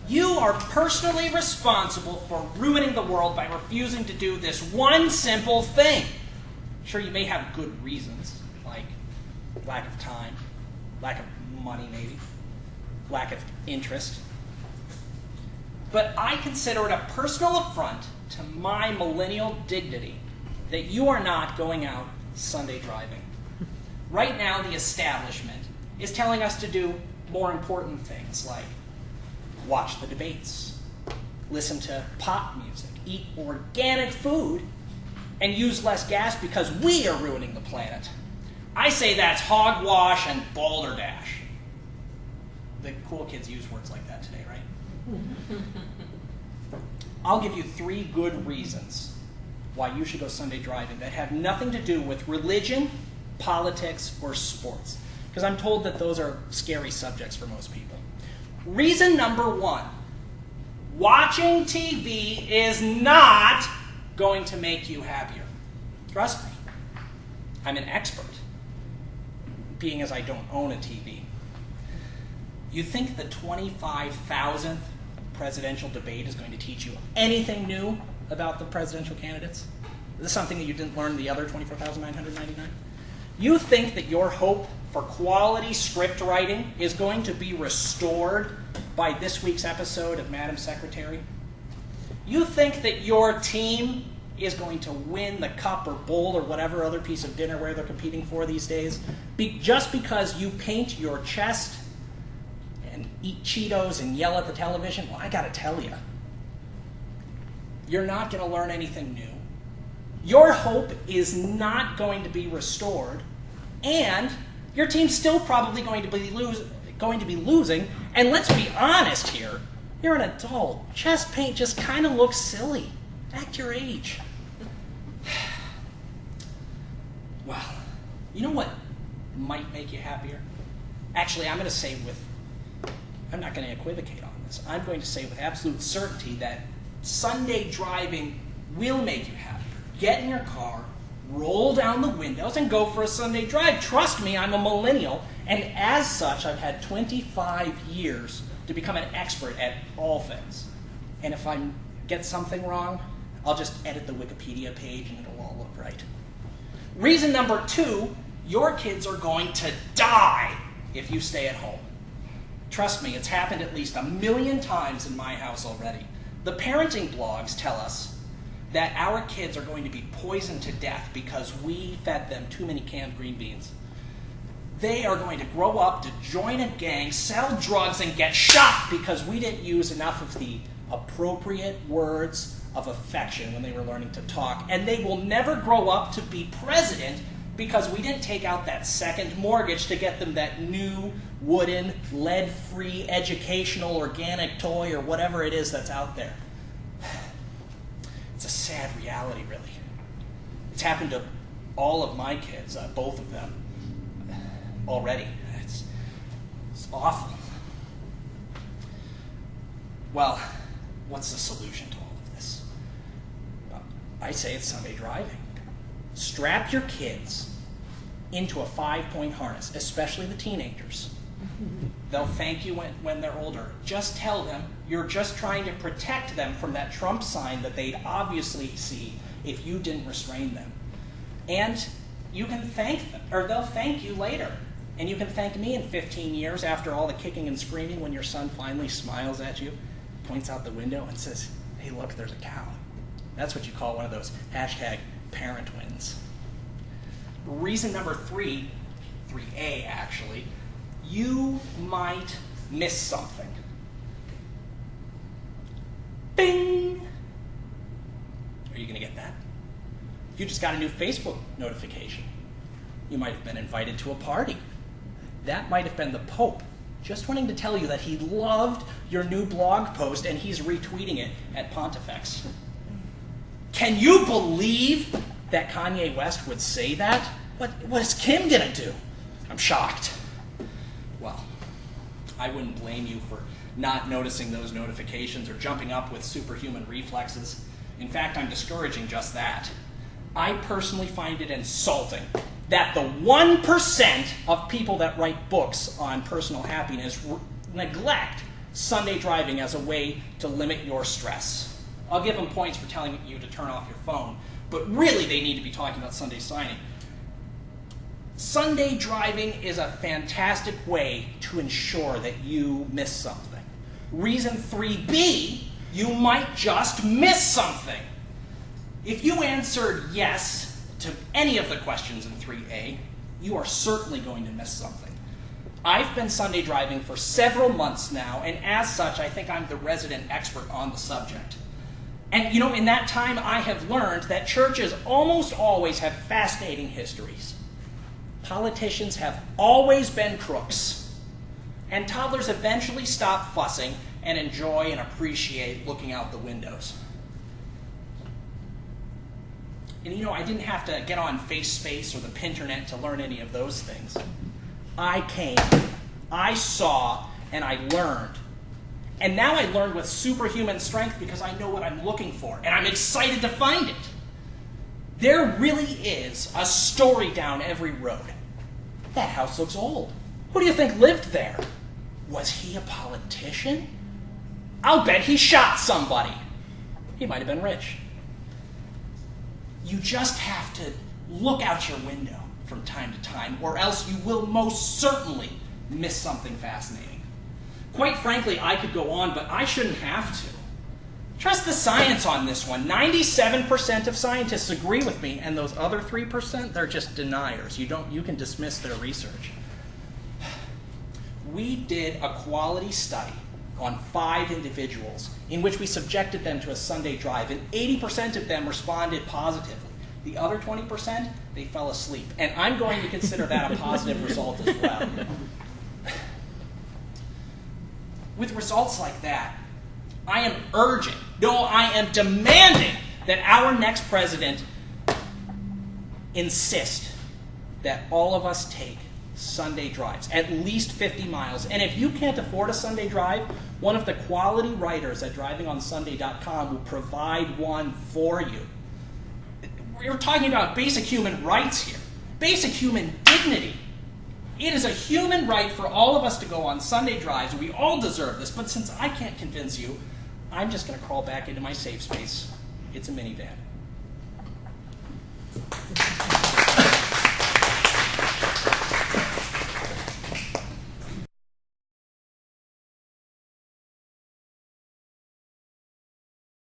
You are personally responsible for ruining the world by refusing to do this one simple thing. Sure, you may have good reasons, like lack of time, lack of money maybe, lack of interest. But I consider it a personal affront to my millennial dignity that you are not going out Sunday driving. Right now, the establishment is telling us to do more important things like watch the debates, listen to pop music, eat organic food, and use less gas because we are ruining the planet. I say that's hogwash and balderdash. The cool kids use words like that today, right? I'll give you 3 good reasons why you should go Sunday driving that have nothing to do with religion, politics, or sports. Because I'm told that those are scary subjects for most people. Reason number 1, watching TV is not going to make you happier. Trust me, I'm an expert, being as I don't own a TV. You think the 25,000th presidential debate is going to teach you anything new about the presidential candidates? Is this something that you didn't learn the other 24,999? You think that your hope for quality script writing is going to be restored by this week's episode of Madam Secretary? You think that your team is going to win the cup or bowl or whatever other piece of dinnerware they're competing for these days just because you paint your chest and eat Cheetos and yell at the television? Well, I gotta tell you, you're not going to learn anything new. Your hope is not going to be restored, and your team's still probably going to be losing. And let's be honest here, you're an adult. Chest paint just kind of looks silly. Act your age. Well, you know what might make you happier? Actually, I'm not going to equivocate on this. I'm going to say with absolute certainty that Sunday driving will make you happier. Get in your car, roll down the windows, and go for a Sunday drive. Trust me, I'm a millennial, and as such, I've had 25 years to become an expert at all things. And if I get something wrong, I'll just edit the Wikipedia page and it'll all look right. Reason number 2, your kids are going to die if you stay at home. Trust me, it's happened at least 1,000,000 times in my house already. The parenting blogs tell us that our kids are going to be poisoned to death because we fed them too many canned green beans. They are going to grow up to join a gang, sell drugs, and get shot because we didn't use enough of the appropriate words of affection when they were learning to talk. And they will never grow up to be president because we didn't take out that second mortgage to get them that new wooden, lead-free, educational, organic toy or whatever it is that's out there. It's a sad reality, really. It's happened to all of my kids, both of them, already. It's awful. Well, what's the solution to all of this? I say it's Sunday driving. Strap your kids into a 5-point harness, especially the teenagers. They'll thank you when they're older. Just tell them you're just trying to protect them from that Trump sign that they'd obviously see if you didn't restrain them. And you can thank them, or they'll thank you later. And you can thank me in 15 years after all the kicking and screaming when your son finally smiles at you, points out the window and says, hey, look, there's a cow. That's what you call one of those #parent wins. Reason number 3, 3A actually, you might miss something. Bing! Are you going to get that? You just got a new Facebook notification. You might have been invited to a party. That might have been the Pope just wanting to tell you that he loved your new blog post and he's retweeting it at Pontifex. Can you believe that Kanye West would say that? What is Kim going to do? I'm shocked. Well, I wouldn't blame you for not noticing those notifications or jumping up with superhuman reflexes. In fact, I'm discouraging just that. I personally find it insulting that the 1% of people that write books on personal happiness neglect Sunday driving as a way to limit your stress. I'll give them points for telling you to turn off your phone, but really they need to be talking about Sunday signing. Sunday driving is a fantastic way to ensure that you miss something. Reason 3B, you might just miss something. If you answered yes to any of the questions in 3A, you are certainly going to miss something. I've been Sunday driving for several months now, and as such, I think I'm the resident expert on the subject. And you know, in that time, I have learned that churches almost always have fascinating histories. Politicians have always been crooks, and toddlers eventually stop fussing and enjoy and appreciate looking out the windows. And you know, I didn't have to get on FaceSpace or the Pinternet to learn any of those things. I came, I saw, and I learned. And now I learn with superhuman strength because I know what I'm looking for, and I'm excited to find it. There really is a story down every road. That house looks old. Who do you think lived there? Was he a politician? I'll bet he shot somebody. He might have been rich. You just have to look out your window from time to time, or else you will most certainly miss something fascinating. Quite frankly, I could go on, but I shouldn't have to. Trust the science on this one. 97% of scientists agree with me, and those other 3%, they're just deniers. You can dismiss their research. We did a quality study on 5 individuals in which we subjected them to a Sunday drive, and 80% of them responded positively. The other 20%, they fell asleep. And I'm going to consider that a positive result as well. With results like that, I am urging, no, I am demanding that our next president insist that all of us take Sunday drives, at least 50 miles. And if you can't afford a Sunday drive, one of the quality writers at drivingonsunday.com will provide one for you. We're talking about basic human rights here, basic human dignity. It is a human right for all of us to go on Sunday drives. We all deserve this, but since I can't convince you, I'm just going to crawl back into my safe space. It's a minivan.